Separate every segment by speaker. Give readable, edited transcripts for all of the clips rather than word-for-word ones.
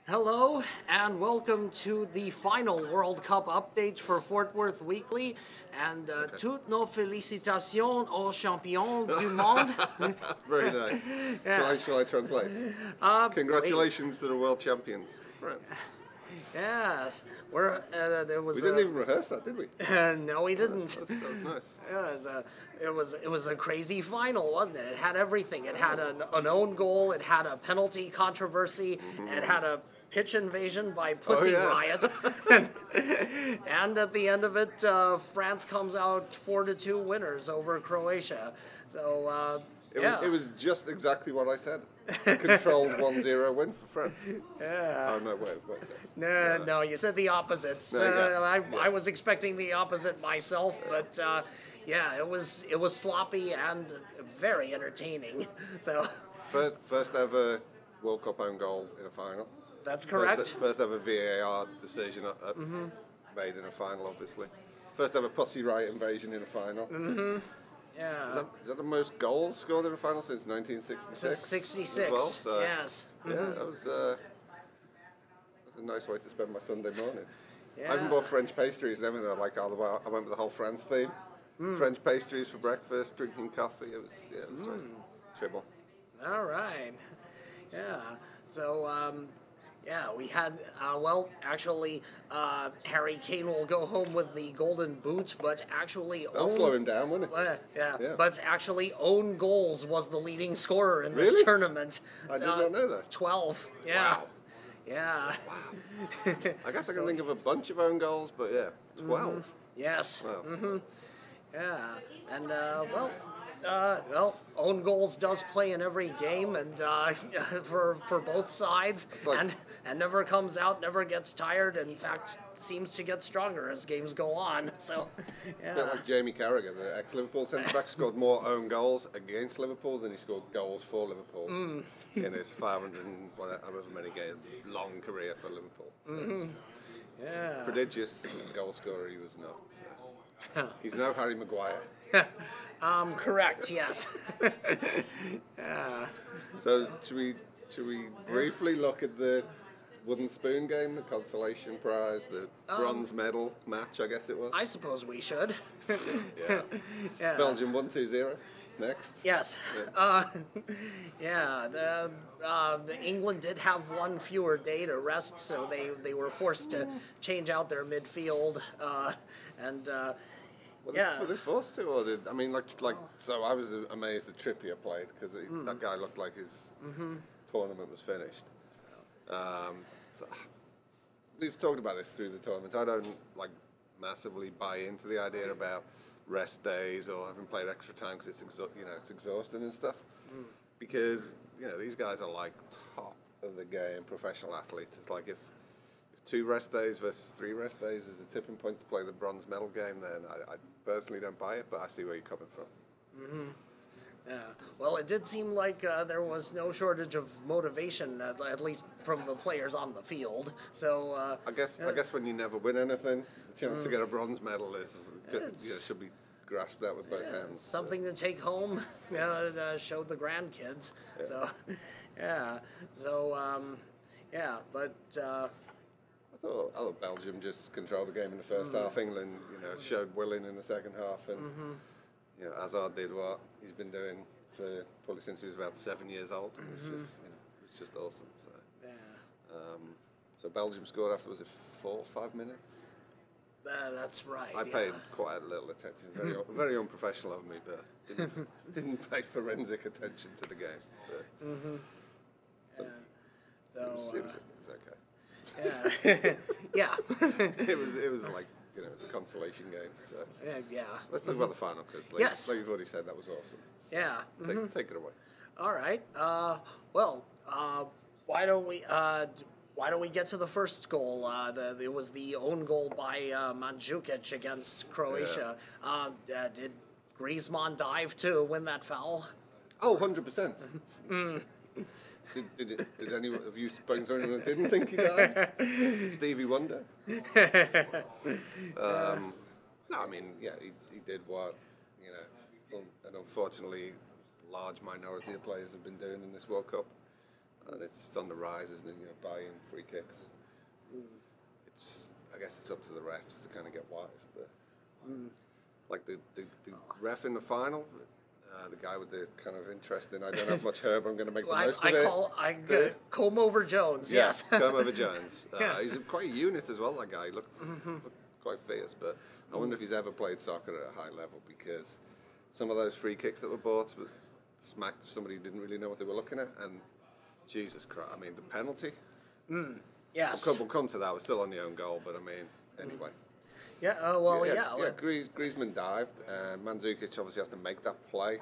Speaker 1: Hello and welcome to the final World Cup update for Fort Worth Weekly. And toutes nos félicitations aux champions du monde.
Speaker 2: Very nice. Shall I translate? Congratulations to the world champions, France.
Speaker 1: Yes, there was.
Speaker 2: We didn't even rehearse that, did we?
Speaker 1: No, we didn't.
Speaker 2: That was nice.
Speaker 1: It was a crazy final, wasn't it? It had everything. It had an own goal. It had a penalty controversy. It had a pitch invasion by Pussy Riot. And at the end of it, France comes out 4-2 winners over Croatia. So
Speaker 2: It was just exactly what I said. Controlled 1-0 win for France.
Speaker 1: Yeah.
Speaker 2: Oh no, wait.
Speaker 1: No, you said the opposite. I was expecting the opposite myself, but yeah, it was sloppy and very entertaining. So
Speaker 2: First ever World Cup own goal in a final.
Speaker 1: that's correct.
Speaker 2: First ever VAR decision made in a final, obviously. First ever Pussy Riot invasion in a final.
Speaker 1: Yeah.
Speaker 2: Is that the most goals scored in a final since 1966?
Speaker 1: Since 66.
Speaker 2: As well, so,
Speaker 1: Yes.
Speaker 2: Yeah, that was a nice way to spend my Sunday morning.
Speaker 1: Yeah.
Speaker 2: I even bought French pastries and everything. I went with the whole France theme. French pastries for breakfast, drinking coffee. It was nice. Tribble.
Speaker 1: All right. Yeah. So, yeah, we had, Harry Kane will go home with the golden boot, but actually...
Speaker 2: That'll slow him down, won't it?
Speaker 1: Yeah,
Speaker 2: Yeah.
Speaker 1: but actually own goals was the leading scorer in this
Speaker 2: Really?
Speaker 1: tournament.
Speaker 2: I did not know that.
Speaker 1: 12, yeah.
Speaker 2: Wow.
Speaker 1: Yeah.
Speaker 2: I guess I can think of a bunch of own goals, but yeah, 12.
Speaker 1: Yes.
Speaker 2: Wow.
Speaker 1: Yeah, and own goals does play in every game, and for both sides,
Speaker 2: like-
Speaker 1: and never comes out, never gets tired. In fact, seems to get stronger as games go on. So,
Speaker 2: A bit
Speaker 1: yeah,
Speaker 2: like Jamie Carragher, the ex-Liverpool centre-back, scored more own goals against Liverpool than he scored goals for Liverpool in his 500 and however many game long career for Liverpool. So,
Speaker 1: yeah.
Speaker 2: prodigious goal scorer he was not. So. He's no Harry Maguire.
Speaker 1: Correct. Yes. Yeah.
Speaker 2: So should we briefly look at the wooden spoon game, the consolation prize, the bronze medal match, I guess it was?
Speaker 1: I suppose we should.
Speaker 2: Yeah.
Speaker 1: Yeah.
Speaker 2: Belgium 1-2-0. Next.
Speaker 1: Yes. Yeah. The England did have one fewer day to rest, so they were forced to change out their midfield, and
Speaker 2: Were they forced to, or did I mean So I was amazed that Trippier played because that guy looked like his tournament was finished. So, we've talked about this through the tournament. I don't massively buy into the idea about rest days or having played extra time because it's exhausting and stuff. Because these guys are like top of the game, professional athletes. It's like if 2 rest days versus 3 rest days is a tipping point to play the bronze medal game, then I personally don't buy it, but I see where you're coming from.
Speaker 1: yeah. Well, it did seem like there was no shortage of motivation, at least from the players on the field. So
Speaker 2: I guess when you never win anything, the chance to get a bronze medal should be grasped at with both hands.
Speaker 1: something to take home, show the grandkids.
Speaker 2: Yeah.
Speaker 1: So, yeah. So, yeah. But
Speaker 2: I thought Belgium just controlled the game in the first half. England, showed willing in the second half, and Hazard did what he's been doing for probably since he was about 7 years old. It was just awesome. So,
Speaker 1: yeah.
Speaker 2: so Belgium scored after, was it 4 or 5 minutes?
Speaker 1: That's right.
Speaker 2: I paid quite a little attention. Very unprofessional of me, but didn't pay forensic attention to the game. But,
Speaker 1: So,
Speaker 2: it was okay.
Speaker 1: yeah. Yeah.
Speaker 2: It was like it was a consolation game. So
Speaker 1: Yeah.
Speaker 2: let's talk about the final because,
Speaker 1: Yes.
Speaker 2: like you've already said, that was awesome.
Speaker 1: Yeah.
Speaker 2: Take it away.
Speaker 1: All right. Why don't we get to the first goal? It was the own goal by Mandzukic against Croatia. Did Griezmann dive to win that foul?
Speaker 2: Oh, 100%. Did anyone of you spoken to anyone that didn't think he died? Stevie Wonder. No, I mean, yeah, he did what and unfortunately, large minority of players have been doing in this World Cup. and it's on the rise, isn't it? Buying free kicks. I guess it's up to the refs to kind of get wise, but like the ref in the final, the guy with the kind of interesting, I don't have much hair, but I'm going to make the most of it.
Speaker 1: Comb over Jones,
Speaker 2: yeah,
Speaker 1: yes.
Speaker 2: Comb over Jones. He's quite a unit as well, that guy. He looked quite fierce, but I wonder if he's ever played soccer at a high level, because some of those free kicks that were bought smacked somebody who didn't really know what they were looking at, and Jesus Christ, I mean, the penalty.
Speaker 1: Yes.
Speaker 2: We'll come to that. We're still on the own goal, but I mean, anyway.
Speaker 1: Yeah,
Speaker 2: Griezmann dived. Mandzukic obviously has to make that play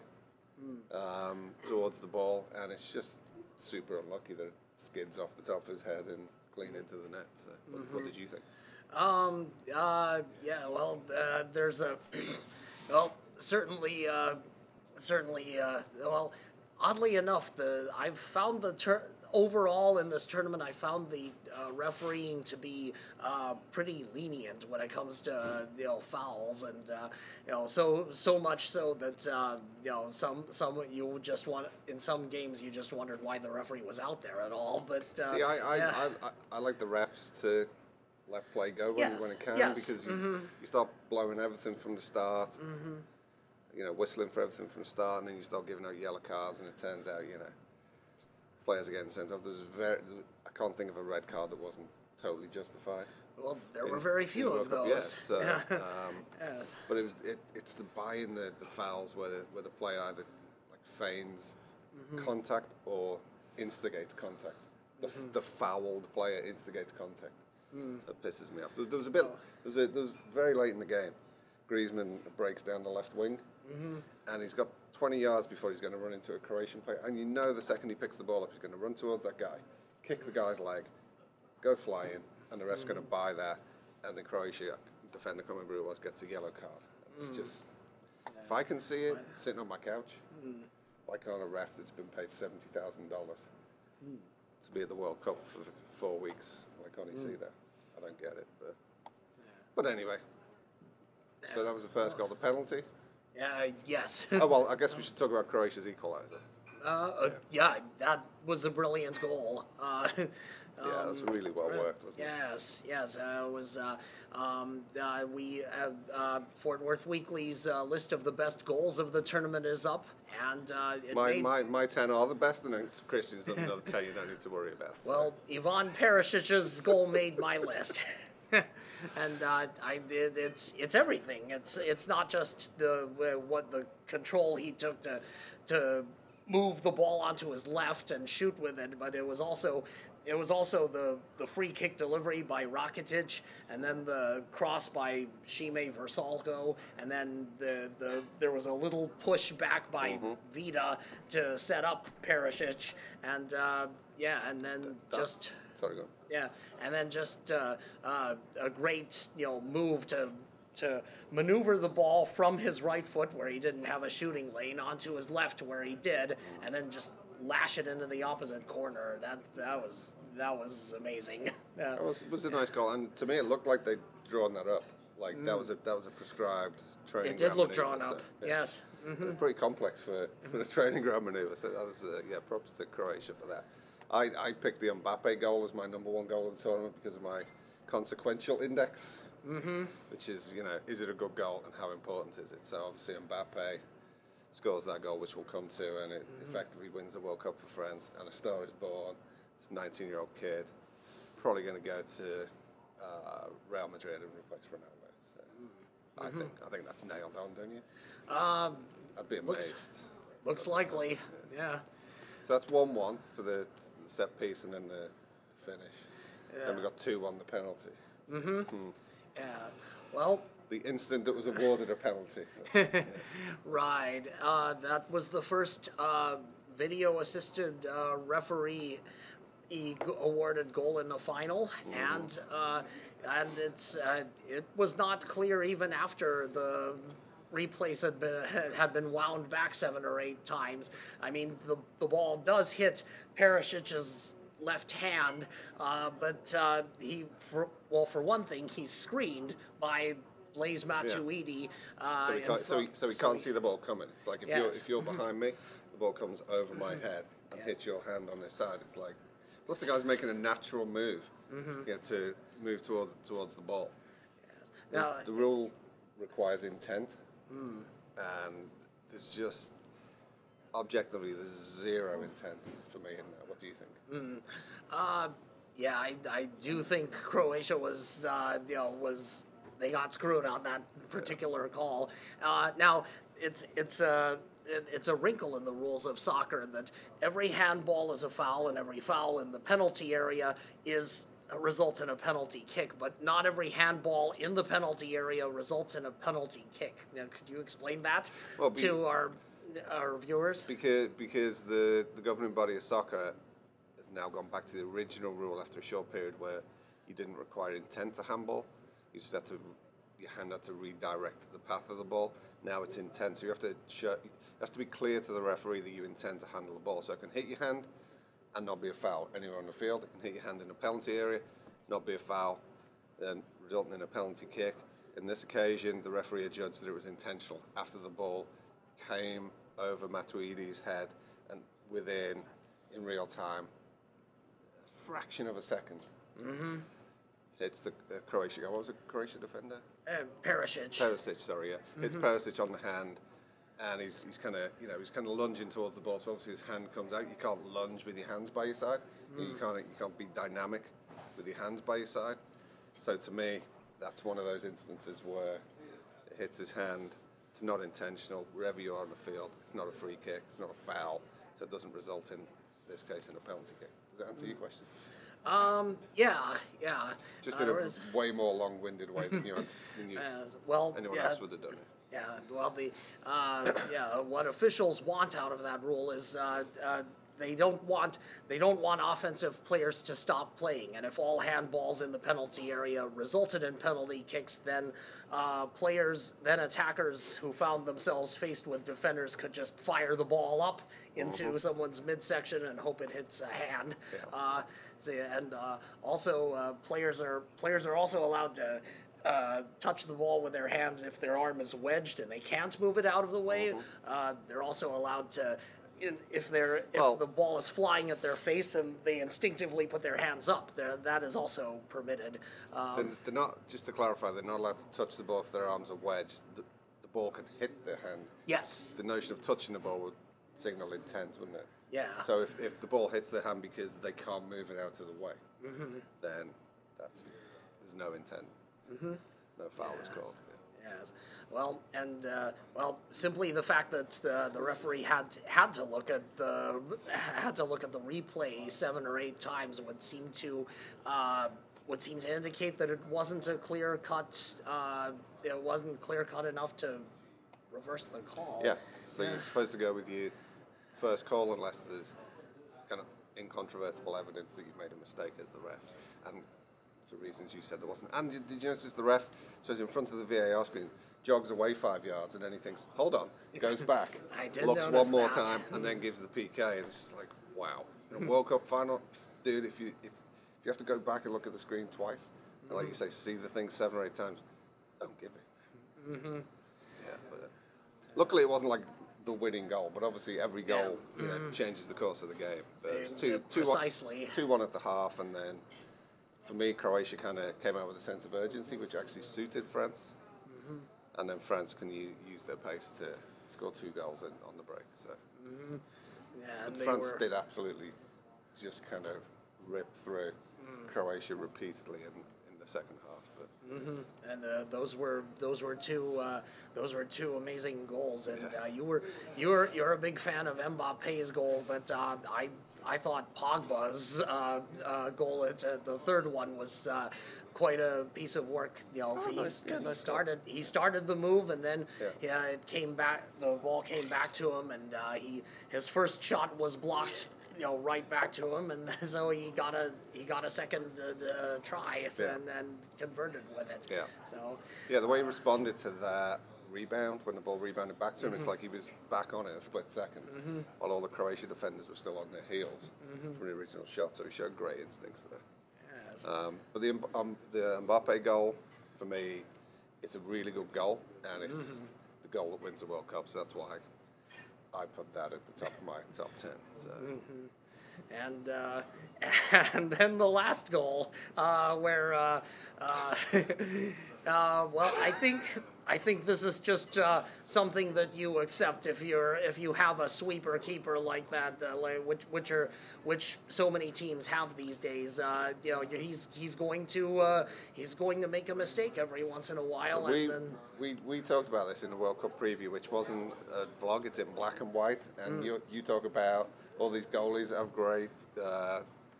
Speaker 2: towards the ball, and it's just super unlucky that it skids off the top of his head and clean into the net. So, what did you think?
Speaker 1: There's a, certainly, oddly enough, I've found overall in this tournament, I found the refereeing to be pretty lenient when it comes to fouls, and so much so that some you just want, in some games you just wondered why the referee was out there at all. But
Speaker 2: see, I like the refs to let play go when it can, because you start blowing everything from the start. Whistling for everything from the start, and then you start giving out yellow cards, and it turns out, players are getting sent off. I can't think of a red card that wasn't totally justified.
Speaker 1: Well, there were very few of those.
Speaker 2: Yes, but it's the buying the fouls where the player either feigns contact or instigates contact. The fouled player instigates contact. That pisses me off. There was a bit. There was very late in the game. Griezmann breaks down the left wing, and he's got 20 yards before he's going to run into a Croatian player. And the second he picks the ball up, he's going to run towards that guy, kick the guy's leg, go flying, and the ref's going to buy that. And the Croatia defender, I can't remember who it was, gets a yellow card. It's just, if I can see it sitting on my couch, why can't a ref that's been paid $70,000 to be at the World Cup for 4 weeks, why can't he see that? I don't get it. But anyway. So that was the first goal, the penalty?
Speaker 1: Yes.
Speaker 2: Oh, well, I guess we should talk about Croatia's equaliser.
Speaker 1: That was a brilliant goal.
Speaker 2: It was really well worked, wasn't
Speaker 1: it? Yes. It was. We Fort Worth Weekly's list of the best goals of the tournament is up, and
Speaker 2: my 10 are the best, and Christian's another 10 you don't need to worry about.
Speaker 1: Well, Ivan Perisic's goal made my list. And it's everything. It's not just what the control he took to move the ball onto his left and shoot with it, but it was also the free kick delivery by Rakitic, and then the cross by Šime Vrsaljko, and then there was a little push back by Vida to set up Perisic, and and then
Speaker 2: Sorry, go on.
Speaker 1: Yeah, and then just a great move to maneuver the ball from his right foot, where he didn't have a shooting lane, onto his left where he did, and then just lash it into the opposite corner. That was amazing.
Speaker 2: Yeah. It was a nice goal, and to me it looked like they'd drawn that up. Like that was a prescribed training.
Speaker 1: It did look
Speaker 2: maneuver,
Speaker 1: drawn up.
Speaker 2: So,
Speaker 1: Yes.
Speaker 2: It was pretty complex for a training ground maneuver. So that was props to Croatia for that. I picked the Mbappe goal as my number one goal of the tournament because of my consequential index, which is, is it a good goal and how important is it? So obviously Mbappe scores that goal, which we'll come to, and it effectively wins the World Cup for France, and a star is born. It's a 19-year-old kid, probably going to go to Real Madrid and replace Ronaldo. So I think that's nailed on, don't you? I'd be amazed.
Speaker 1: Looks likely, yeah.
Speaker 2: So that's 1-1 for the set piece and then the finish. Yeah. Then we got 2-1 the penalty.
Speaker 1: Yeah. Well,
Speaker 2: the instant that was awarded a penalty.
Speaker 1: Right. That was the first video-assisted referee awarded goal in the final, and it was not clear even after the replays had been wound back 7 or 8 times. I mean, the ball does hit Perisic's left hand, but for one thing, he's screened by Blaise Matuidi.
Speaker 2: So he can't see the ball coming. It's like if you're behind me, the ball comes over my head and hit your hand on their side. It's like, plus the guy's making a natural move, to move towards the ball.
Speaker 1: Yes. Now,
Speaker 2: The rule requires intent, and there's just objectively there's zero intent for me in that. What do you think?
Speaker 1: Yeah, I do think Croatia was they got screwed on that particular call. Now it's a wrinkle in the rules of soccer that every handball is a foul and every foul in the penalty area results in a penalty kick, but not every handball in the penalty area results in a penalty kick. Now, could you explain that to our viewers?
Speaker 2: Because the governing body of soccer has now gone back to the original rule after a short period where you didn't require intent to handball. You just had to, your hand had to redirect the path of the ball. Now it's intent, so you have to it has to be clear to the referee that you intend to handle the ball. So it can hit your hand and not be a foul anywhere on the field. It can hit your hand in a penalty area, not be a foul, then resulting in a penalty kick. In this occasion, the referee judged that it was intentional after the ball came over Matuidi's head and within, in real time, a fraction of a second. Hits the Croatia guy. What was it? Croatia defender?
Speaker 1: Perisic.
Speaker 2: Perisic, sorry, yeah. Hits Perisic on the hand, and he's kind of lunging towards the ball. So obviously his hand comes out. You can't lunge with your hands by your side. You can't be dynamic with your hands by your side. So to me, that's one of those instances where it hits his hand. It's not intentional. Wherever you are on the field, it's not a free kick. It's not a foul. So it doesn't result in this case in a penalty kick. Does that answer your question?
Speaker 1: Yeah.
Speaker 2: Just in a way more long-winded way than anyone else would have done it.
Speaker 1: Yeah, well, what officials want out of that rule is they don't want offensive players to stop playing, and if all handballs in the penalty area resulted in penalty kicks, then attackers who found themselves faced with defenders could just fire the ball up into someone's midsection and hope it hits a hand. Also players are also allowed to touch the ball with their hands if their arm is wedged and they can't move it out of the way. They're also allowed to, if the ball is flying at their face and they instinctively put their hands up, that is also permitted.
Speaker 2: They're not, just to clarify, they're not allowed to touch the ball if their arms are wedged. The ball can hit their hand.
Speaker 1: Yes.
Speaker 2: The notion of touching the ball would signal intent, wouldn't it?
Speaker 1: Yeah.
Speaker 2: So if the ball hits their hand because they can't move it out of the way, then there's no intent. No foul is called.
Speaker 1: Yes. Well, and simply the fact that the referee had to look at the replay 7 or 8 times would seem to indicate that it wasn't a clear cut. It wasn't clear cut enough to reverse the call.
Speaker 2: Yeah. So you're supposed to go with your first call unless there's kind of incontrovertible evidence that you made a mistake as the ref, and for reasons you said there wasn't. And did you notice the ref, so he's in front of the VAR screen, jogs away 5 yards, and then he thinks, hold on, goes back, looks one more time, and then gives the PK, and it's just like, wow. In a World Cup final, dude, if you have to go back and look at the screen twice, and like you say, see the thing 7 or 8 times, don't give it. Yeah, but luckily it wasn't like the winning goal, but obviously every goal changes the course of the game. But it was 2-1 at the half, and then for me, Croatia kind of came out with a sense of urgency, which actually suited France. And then France can use their pace to score 2 goals on the break. So and France did absolutely just kind of rip through Croatia repeatedly in the second half. But
Speaker 1: and those were 2 amazing goals. And you're a big fan of Mbappe's goal, but I thought Pogba's goal at the third one was quite a piece of work. He started the move, and then it came back. The ball came back to him, and his first shot was blocked. Right back to him, and so he got a second try and converted with it.
Speaker 2: Yeah.
Speaker 1: So
Speaker 2: the way he responded to that rebound when the ball rebounded back to him, it's like he was back on it in a split second, while all the Croatia defenders were still on their heels from the original shot. So he showed great instincts there.
Speaker 1: Yes.
Speaker 2: But the Mbappe goal, for me, it's a really good goal, and it's the goal that wins the World Cup. So that's why I put that at the top of my top 10. So.
Speaker 1: And and then the last goal, where well, I think this is just something that you accept if you have a sweeper keeper like that, which so many teams have these days. You know, he's going to make a mistake every once in a while.
Speaker 2: So we talked about this in the World Cup preview, which wasn't a vlog; it's in black and white. And you talk about all these goalies that have great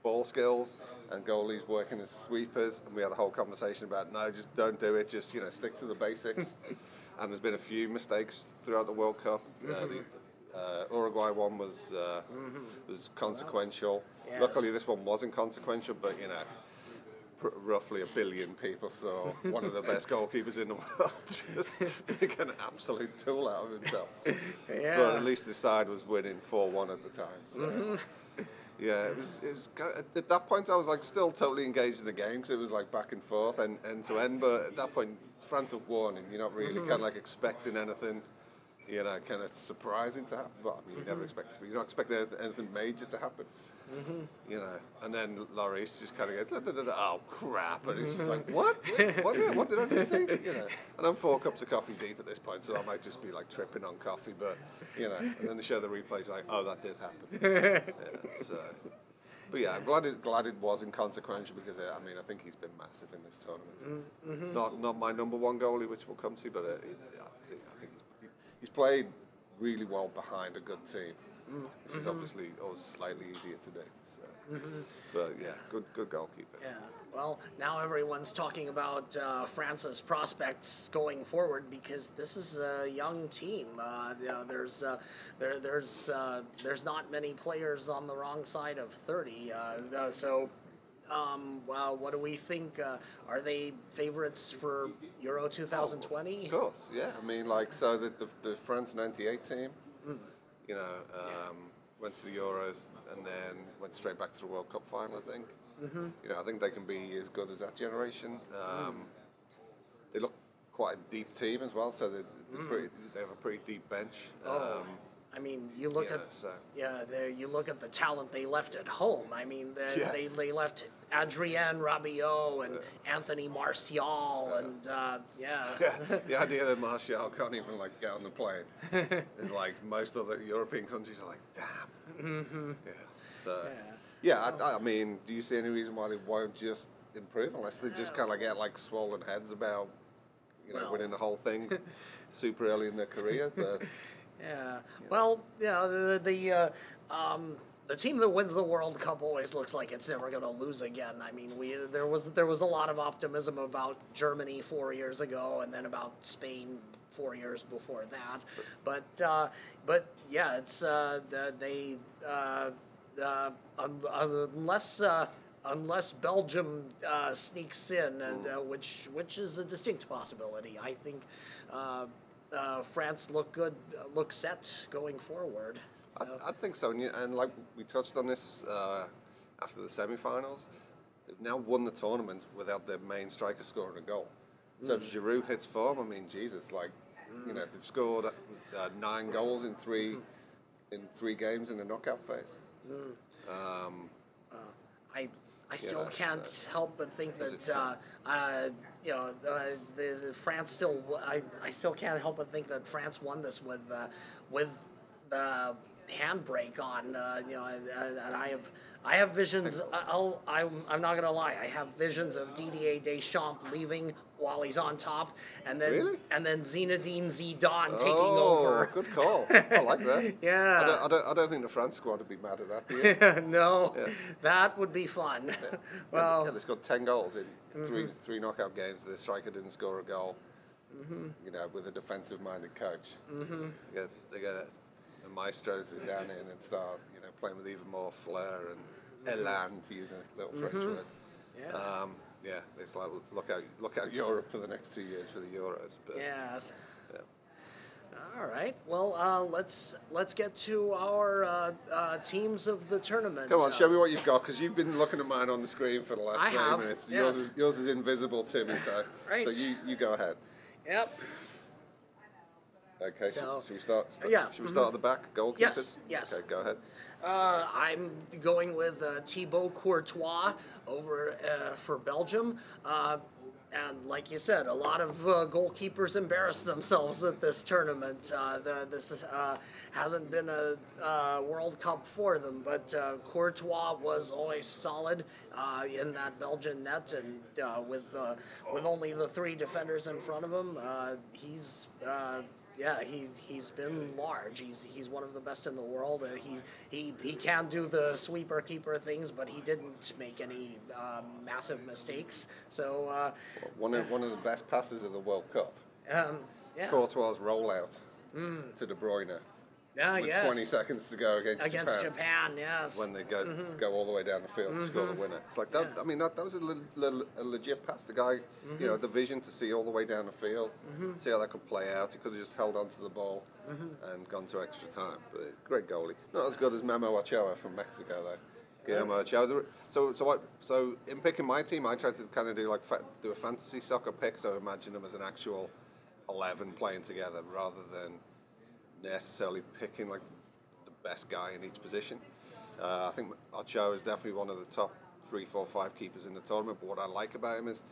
Speaker 2: ball skills and goalies working as sweepers, and we had a whole conversation about no, just don't do it, just stick to the basics. And there's been a few mistakes throughout the World Cup. The Uruguay one was consequential.
Speaker 1: Yes.
Speaker 2: Luckily, this one wasn't consequential, but roughly 1 billion people saw one of the best goalkeepers in the world just make an absolute tool out of himself.
Speaker 1: Yeah.
Speaker 2: But at least the side was winning 4-1 at the time. So. Yeah, it was at that point I was like still totally engaged in the game because it was like back and forth and end to end. But at that point, France have won, and you're not really kind of like expecting anything, kind of surprising to happen. Well, I mean, you never expect it, but you're not expecting anything major to happen. And then Lloris just kind of goes, oh crap, and it's just like, what? What did I just see? And I'm 4 cups of coffee deep at this point, so I might just be like tripping on coffee, but and then they show the replays like, oh, that did happen. But yeah, I'm glad it was inconsequential because I think he's been massive in this tournament. Not my number one goalie, which we'll come to, but I think he's played really well behind a good team. Which is obviously always slightly easier to do. So. But yeah, good goalkeeper.
Speaker 1: Yeah. Well, now everyone's talking about France's prospects going forward because this is a young team. There's not many players on the wrong side of 30. Well, what do we think? Are they favorites for Euro 2020?
Speaker 2: Of course, yeah. I mean, so the France '98 team. Went to the Euros and then went straight back to the World Cup final, I think. I think they can be as good as that generation. They look quite a deep team as well, so they have a pretty deep bench.
Speaker 1: I mean, you look you look at the talent they left at home. I mean, they left Adrien Rabiot and Anthony Martial and
Speaker 2: The idea that Martial can't even get on the plane is like most other European countries are like, damn. I mean, do you see any reason why they won't just improve unless they just kind of get swollen heads about winning the whole thing super early in their career? But
Speaker 1: well, the team that wins the World Cup always looks like it's never going to lose again. I mean, there was a lot of optimism about Germany 4 years ago, and then about Spain 4 years before that. But yeah, it's unless Belgium sneaks in, which is a distinct possibility, I think. France look set going forward. So.
Speaker 2: I think so, and we touched on this after the semi-finals, they've now won the tournament without their main striker scoring a goal. So if Giroud hits form, I mean, Jesus, they've scored 9 goals in three games in the knockout phase.
Speaker 1: I still can't help but think that France still. I still can't help but think that France won this with the handbrake on. And I have visions. I'm not gonna lie. I have visions of Didier Deschamps leaving while he's on top, and then Zinedine Zidane taking over.
Speaker 2: Good call. I like that.
Speaker 1: Yeah.
Speaker 2: I don't think the France squad would be mad at that, do you?
Speaker 1: No. Yeah. That would be fun.
Speaker 2: Yeah.
Speaker 1: Well,
Speaker 2: they scored 10 goals in three knockout games. The striker didn't score a goal. With a defensive-minded coach. They get the maestros to down in and start, playing with even more flair and élan, to use a little French word.
Speaker 1: Yeah.
Speaker 2: It's like look out Europe for the next 2 years for the Euros. But,
Speaker 1: yes. Yeah. All right. Well, let's get to our teams of the tournament.
Speaker 2: Come on, show me what you've got, because you've been looking at mine on the screen for the last 30 minutes.
Speaker 1: Yes.
Speaker 2: Yours is invisible to me, so
Speaker 1: right.
Speaker 2: So you go ahead.
Speaker 1: Yep.
Speaker 2: Okay,
Speaker 1: So,
Speaker 2: should we start?
Speaker 1: yeah.
Speaker 2: Should we start at the back? Goalkeepers?
Speaker 1: Yes.
Speaker 2: Okay, go ahead.
Speaker 1: I'm going with Thibaut Courtois over for Belgium. And like you said, a lot of goalkeepers embarrassed themselves at this tournament. This hasn't been a World Cup for them, but Courtois was always solid in that Belgian net, and with only the three defenders in front of him, he's been large. He's one of the best in the world. He can do the sweeper keeper things, but he didn't make any massive mistakes. So
Speaker 2: one of the best passes of the World Cup. Courtois' rollout to De Bruyne. With 20 seconds to go against
Speaker 1: Japan, yes.
Speaker 2: When they go all the way down the field to score the winner. It's like that. I mean, that was a legit pass. The guy, the vision to see all the way down the field, see how that could play out. He could have just held onto the ball and gone to extra time. But great goalie. Not as good as Memo Ochoa from Mexico, though. Guillermo Ochoa. So in picking my team, I tried to kind of do a fantasy soccer pick. So imagine them as an actual 11 playing together rather than necessarily picking like the best guy in each position. I think Ochoa is definitely one of the top 3, 4, 5 keepers in the tournament, but what I like about him is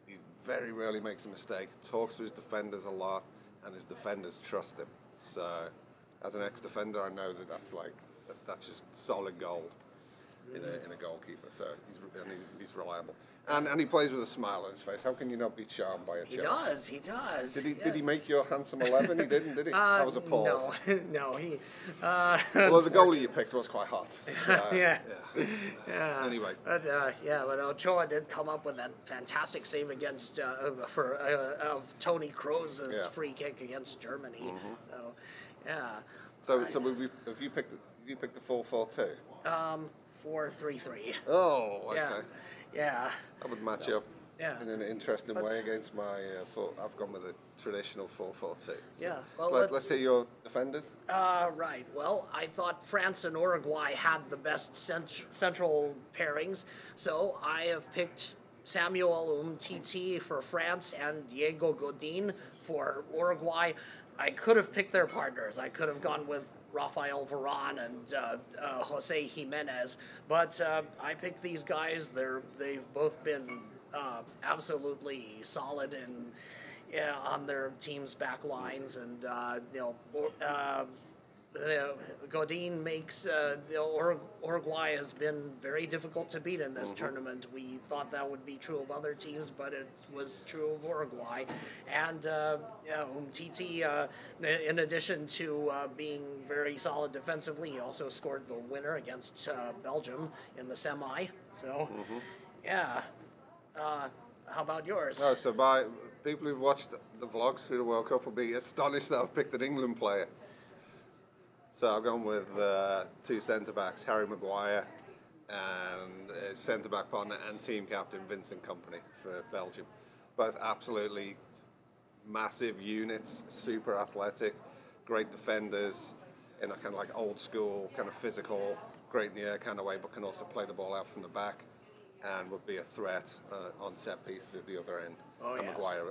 Speaker 2: he very rarely makes a mistake, talks to his defenders a lot, and his defenders trust him. So as an ex-defender, I know that's just solid gold in a goalkeeper. So he's reliable. And he plays with a smile on his face. How can you not be charmed by Ochoa?
Speaker 1: He does.
Speaker 2: Did he make your handsome 11? He didn't, did he? I was appalled.
Speaker 1: No, he.
Speaker 2: Well, the goalie you picked was quite hot.
Speaker 1: Yeah.
Speaker 2: Anyway.
Speaker 1: But Ochoa did come up with that fantastic save against of Toni Kroos's free kick against Germany. So, yeah.
Speaker 2: So have you picked the 4-4-2?
Speaker 1: 4-3-3.
Speaker 2: Oh, okay.
Speaker 1: Yeah.
Speaker 2: That would match up in an interesting way against my. I've gone with a traditional 4-4-2.
Speaker 1: Yeah.
Speaker 2: Well, let's hear your defenders.
Speaker 1: Right. Well, I thought France and Uruguay had the best central pairings, so I have picked Samuel Umtiti for France and Diego Godin for Uruguay. I could have picked their partners. I could have gone with Rafael Varane and Jose Jimenez, but I picked these guys. They've both been absolutely solid on their team's back lines, and Godin makes Uruguay has been very difficult to beat in this tournament. We thought that would be true of other teams, but it was true of Uruguay. And Umtiti, in addition to being very solid defensively, he also scored the winner against Belgium in the semi. So, how about yours?
Speaker 2: Oh, so by people who've watched the vlogs through the World Cup will be astonished that I've picked an England player. So I've gone with 2 centre-backs, Harry Maguire and his centre-back partner and team captain Vincent Kompany for Belgium. Both absolutely massive units, super athletic, great defenders in a kind of like old school, kind of physical, great in the air kind of way, but can also play the ball out from the back and would be a threat on set pieces at the other end. And Maguire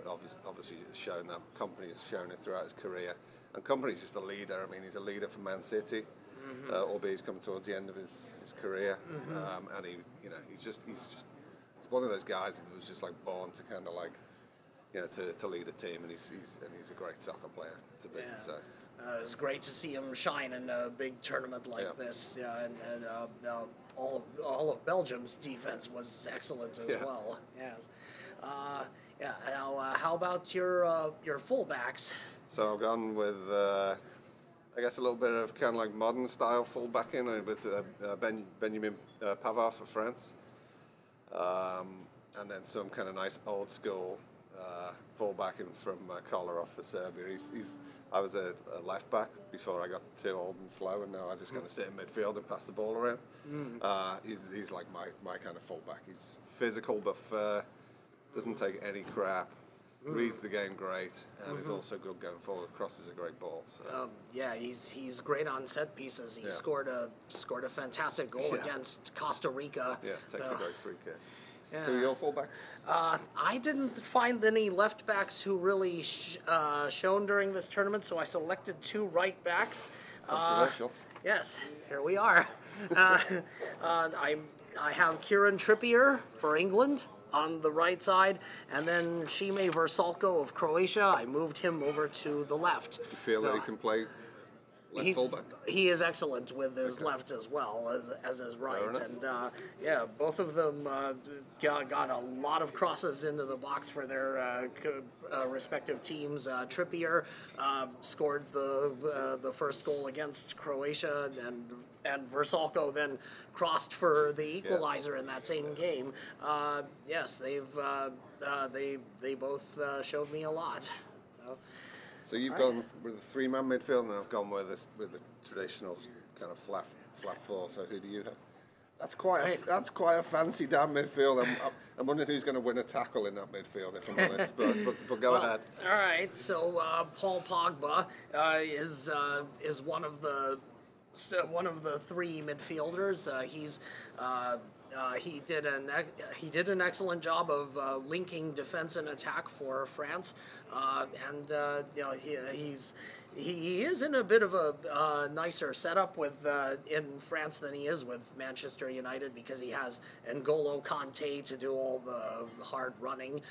Speaker 2: obviously has shown that. Kompany has shown it throughout his career. And Kompany's just a leader. I mean, he's a leader for Man City, albeit he's coming towards the end of his career. And he's one of those guys that was just like born to kind of like, to lead a team. And he's a great soccer player to be. Yeah. So.
Speaker 1: It was great to see him shine in a big tournament like this. And all of Belgium's defense was excellent as well. Yes. Now, how about your fullbacks?
Speaker 2: So I've gone with, I guess, a little bit of kind of like modern style fullbacking with Benjamin Pavard for France, and then some kind of nice old school fullbacking from Kolarov for Serbia. I was a left back before I got too old and slow, and now I just kind of sit in midfield and pass the ball around. He's like my kind of fullback. He's physical but fair, doesn't take any crap. Reads the game great, and is also good going forward. Crosses a great ball. So.
Speaker 1: He's great on set pieces. He scored a fantastic goal against Costa Rica.
Speaker 2: Yeah, takes a great free kick.
Speaker 1: Yeah.
Speaker 2: Who are your fullbacks?
Speaker 1: I didn't find any left backs who really shone during this tournament, so I selected 2 right backs.
Speaker 2: Controversial.
Speaker 1: Yes, here we are. I have Kieran Trippier for England on the right side, and then Šime Vrsaljko of Croatia. I moved him over to the left.
Speaker 2: Do you feel that he can play left fullback?
Speaker 1: He is excellent with his left as well as his right, and yeah, both of them got a lot of crosses into the box for their respective teams. Trippier scored the first goal against Croatia, and Vrsaljko then crossed for the equalizer in that same game. Yes, they both showed me a lot.
Speaker 2: So you've gone with a 3-man midfield, and I've gone with the traditional kind of flat 4. So who do you have? That's quite a fancy damn midfield. I'm wondering who's going to win a tackle in that midfield, if I'm honest. But go ahead.
Speaker 1: All right. So Paul Pogba is one of the 3 midfielders. He did an excellent job of linking defense and attack for France, and you know, he is in a bit of a nicer setup with in France than he is with Manchester United, because he has N'Golo Kante to do all the hard running.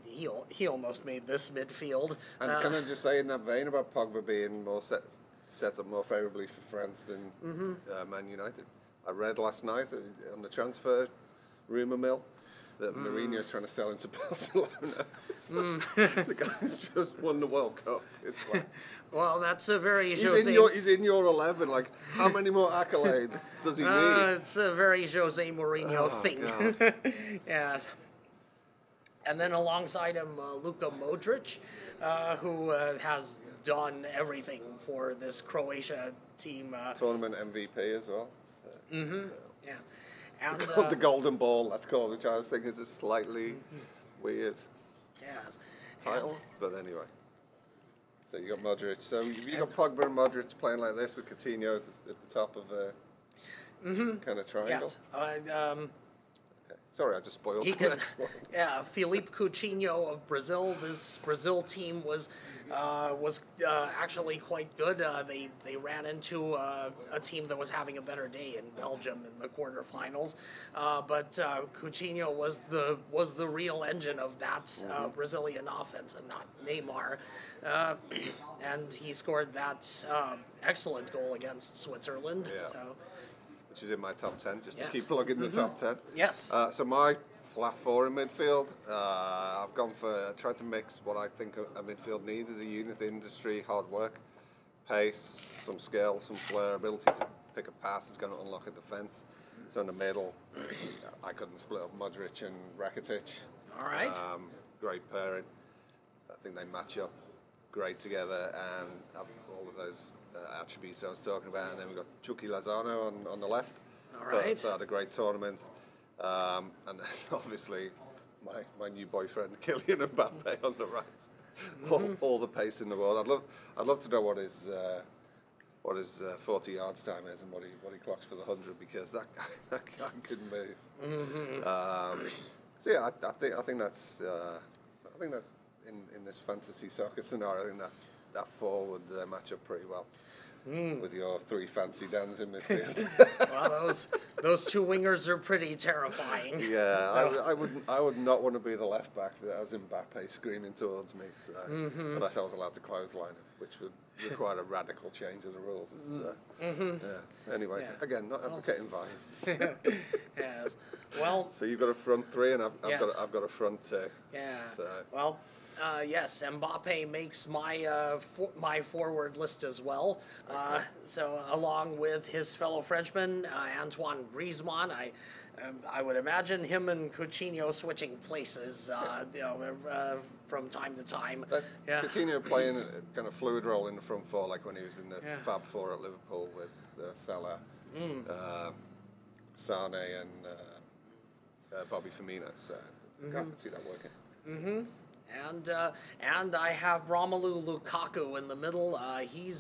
Speaker 1: He almost made this midfield.
Speaker 2: And can I just say in that vein about Pogba being more set up more favourably for France than Man United? I read last night on the transfer rumour mill that Mourinho's trying to sell him to Barcelona. The guy's just won the World Cup. It's like,
Speaker 1: well, that's a very
Speaker 2: he's in your 11. Like, how many more accolades does he need?
Speaker 1: It's a very Jose Mourinho thing. Yes. And then alongside him, Luka Modric, who has done everything for this Croatia team.
Speaker 2: Tournament MVP as well.
Speaker 1: Yeah. And
Speaker 2: the Golden Ball, that's called, which I was thinking is a slightly weird title, but anyway. So you got Modric. So you got Pogba and Modric playing like this with Coutinho at the top of a kind of triangle.
Speaker 1: Yes.
Speaker 2: Sorry, I just spoiled
Speaker 1: He
Speaker 2: the
Speaker 1: can,
Speaker 2: next one.
Speaker 1: yeah, Philippe Coutinho of Brazil. This Brazil team was actually quite good. They ran into a team that was having a better day in Belgium in the quarterfinals, but Coutinho was the real engine of that Brazilian offense, and not Neymar. And he scored that excellent goal against Switzerland.
Speaker 2: Yeah.
Speaker 1: So.
Speaker 2: Which is in my top 10, just to keep plugging the top 10.
Speaker 1: Yes.
Speaker 2: So my flat 4 in midfield, I've tried to mix what I think a midfield needs as a unit: industry, hard work, pace, some skill, some flair, ability to pick a pass is going to unlock a defence. So in the middle, I couldn't split up Modric and Rakitic.
Speaker 1: All right.
Speaker 2: Great pairing. I think they match up great together and have all of those attributes I was talking about. And then we've got Chucky Lozano on the left.
Speaker 1: All right.
Speaker 2: So had a great tournament. And then obviously my new boyfriend Kylian Mbappe on the right. All the pace in the world. I'd love to know what his 40 yards time is and what he clocks for the 100, because that guy can move. So yeah, I think that's in this fantasy soccer scenario, I think that 4 would match up pretty well. With your 3 fancy Dans in midfield.
Speaker 1: Well, those 2 wingers are pretty terrifying.
Speaker 2: Yeah, so. I would not want to be the left back that has Mbappe screaming towards me, so, unless I was allowed to clothesline him, which would require a radical change of the rules. Yeah. Anyway, again, not advocating violence.
Speaker 1: Yes. Well.
Speaker 2: So you've got a front 3, and
Speaker 1: Yes.
Speaker 2: I've got a front 2.
Speaker 1: Yeah.
Speaker 2: So.
Speaker 1: Well. Yes, Mbappe makes my my forward list as well. So along with his fellow Frenchman Antoine Griezmann, I would imagine him and Coutinho switching places, from time to time.
Speaker 2: Coutinho playing a kind of fluid role in the front 4, like when he was in the Fab 4 at Liverpool with Salah, Sane, and Bobby Firmino. So I can see that working.
Speaker 1: And I have Romelu Lukaku in the middle. He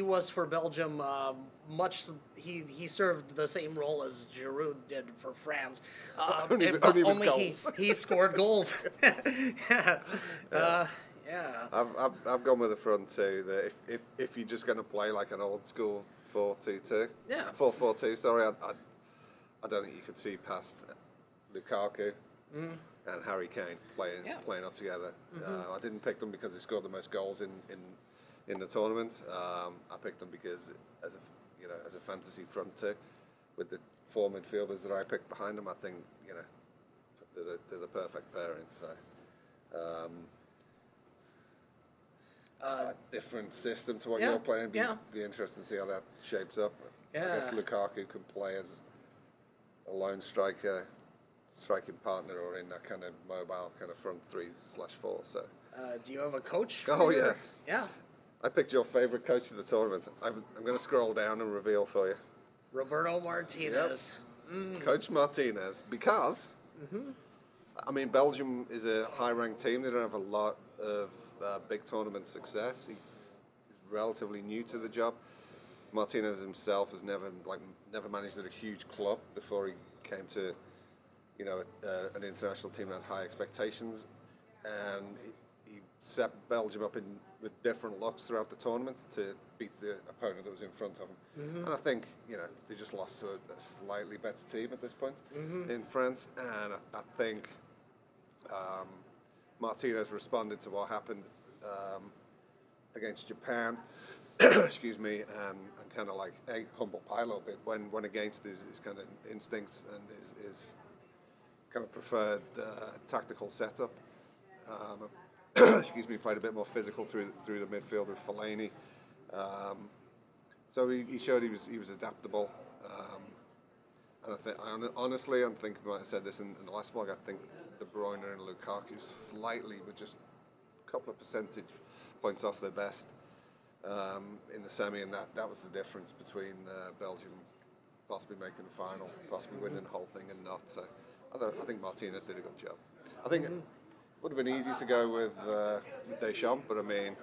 Speaker 1: was for Belgium he served the same role as Giroud did for France,
Speaker 2: Only
Speaker 1: but
Speaker 2: with
Speaker 1: only
Speaker 2: goals.
Speaker 1: he scored goals. Yes. Yeah.
Speaker 2: I've gone with the front two. That if you're just going to play like an old school 4-2-2,
Speaker 1: Yeah.
Speaker 2: 4-4-2. Sorry, I don't think you could see past Lukaku and Harry Kane playing up together. I didn't pick them because they scored the most goals in the tournament. I picked them because as a fantasy front two, with the four midfielders that I picked behind them, I think they're the perfect pairing. So. Different system to what you're playing. Be interesting to see how that shapes up. I guess Lukaku can play as a lone striker, striking partner, or in that kind of mobile kind of front 3/4. So.
Speaker 1: Do you have a coach?
Speaker 2: Oh yes.
Speaker 1: Yeah.
Speaker 2: I picked your favorite coach of the tournament. I'm going to scroll down and reveal for you.
Speaker 1: Roberto Martinez.
Speaker 2: Yep. Coach Martinez, because I mean Belgium is a high-ranked team. They don't have a lot of big tournament success. He's relatively new to the job. Martinez himself has never managed at a huge club before he came to an international team that had high expectations, and he set Belgium up with different looks throughout the tournament to beat the opponent that was in front of him. And I think they just lost to a slightly better team at this point in France, and I think Martinez responded to what happened against Japan, excuse me, and kind of like humble pie a little bit when against his kind of instincts and his kind of preferred tactical setup. Excuse me, played a bit more physical through the midfield with Fellaini. So he showed he was adaptable. And I think honestly, I'm thinking, I said this in the last vlog, I think De Bruyne and Lukaku slightly were just a couple of percentage points off their best in the semi, and that was the difference between Belgium possibly making the final, possibly winning the whole thing, and not. So I think Martinez did a good job. I think it would have been easy to go with Deschamps, but I mean,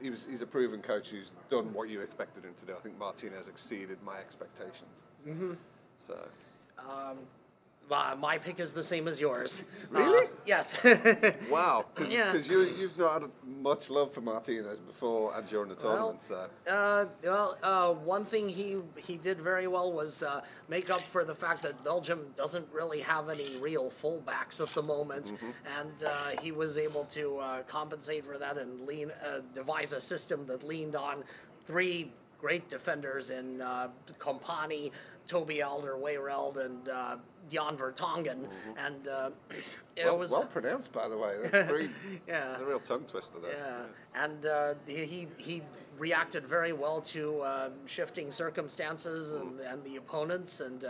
Speaker 2: he's a proven coach who's done what you expected him to do. I think Martinez exceeded my expectations. So.
Speaker 1: My pick is the same as yours.
Speaker 2: Really?
Speaker 1: Yes.
Speaker 2: Wow. Because you've not had much love for Martinez before and during the tournament.
Speaker 1: One thing he did very well was make up for the fact that Belgium doesn't really have any real fullbacks at the moment, and he was able to compensate for that and devise a system that leaned on three great defenders in Kompany, Toby Alderweireld, and Jan Vertonghen, and it was
Speaker 2: well pronounced, by the way. That's three.
Speaker 1: Yeah,
Speaker 2: a real tongue twister there.
Speaker 1: Yeah, and he reacted very well to shifting circumstances and the opponents, and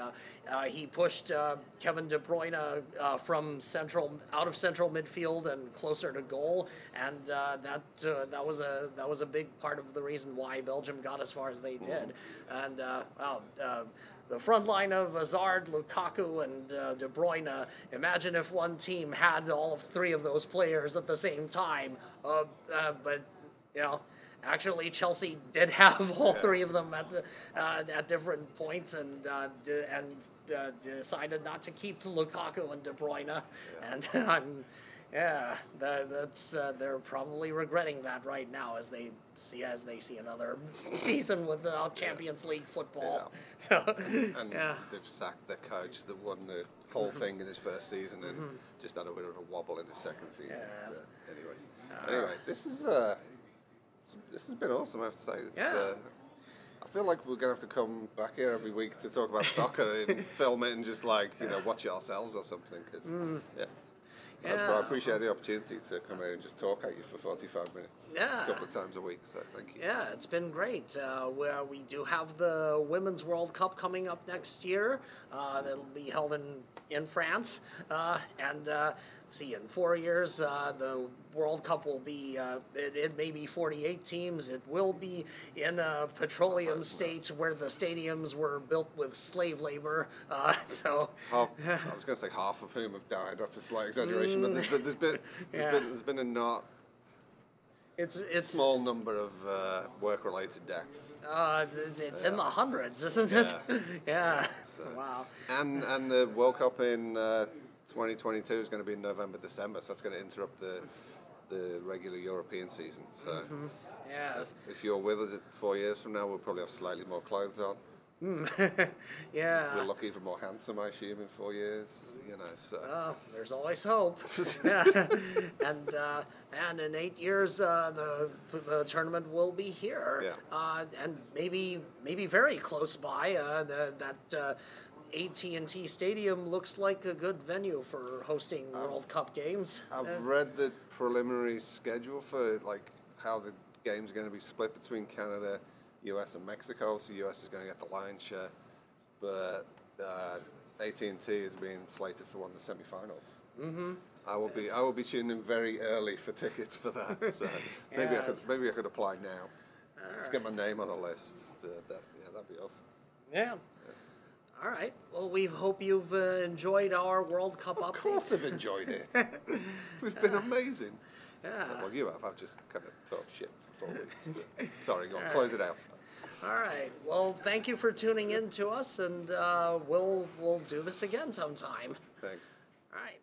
Speaker 1: he pushed Kevin De Bruyne from out of central midfield and closer to goal, and that was a big part of the reason why Belgium got as far as they did, and the front line of Hazard, Lukaku, and De Bruyne. Imagine if one team had all three of those players at the same time. But actually, Chelsea did have all three of them at different points, and decided not to keep Lukaku and De Bruyne. And they're probably regretting that right now as they see another season without Champions League football. So
Speaker 2: they've sacked their coach that won the whole thing in his first season and just had a bit of a wobble in his second season.
Speaker 1: Yes.
Speaker 2: Anyway, this has been awesome. I have to say. I feel like we're gonna have to come back here every week to talk about soccer and film it and just watch it ourselves or something. I appreciate the opportunity to come here and just talk at you for 45 minutes a couple of times a week, so thank you.
Speaker 1: Yeah, it's been great. We do have the Women's World Cup coming up next year. That'll be held in France. In 4 years, the World Cup will be, it may be 48 teams. It will be in a petroleum state where the stadiums were built with slave labor. I
Speaker 2: was going to say half of whom have died. That's a slight exaggeration, but there's been a not
Speaker 1: It's
Speaker 2: Small number of work-related deaths.
Speaker 1: it's in the hundreds, isn't it? Yeah.
Speaker 2: So,
Speaker 1: Wow.
Speaker 2: and the World Cup in 2022 is going to be in November, December, so that's going to interrupt the regular European season. So
Speaker 1: Yes.
Speaker 2: if you're with us 4 years from now, we'll probably have slightly more clothes on.
Speaker 1: Yeah.
Speaker 2: We'll look even more handsome, I assume, in 4 years. You know, so.
Speaker 1: There's always hope. Yeah. And in 8 years, the tournament will be here.
Speaker 2: Yeah.
Speaker 1: And maybe very close by. That AT&T Stadium looks like a good venue for hosting World Cup games.
Speaker 2: I've read the preliminary schedule for like how the games are going to be split between Canada, US, and Mexico. So US is going to get the lion's share, but AT&T is being slated for one of the semi-finals. Mm-hmm. I will be tuning in very early for tickets for that. So maybe I could apply now. Let's get my name on a list. But that'd be awesome.
Speaker 1: Yeah. All right. Well, we hope you've enjoyed our World Cup update.
Speaker 2: Of course I've enjoyed it. We've been amazing.
Speaker 1: Yeah.
Speaker 2: Well, you have. I've just kind of talked shit for 4 weeks. But sorry, go on. Close it out.
Speaker 1: All right. Well, thank you for tuning in to us, and we'll do this again sometime.
Speaker 2: Thanks.
Speaker 1: All right.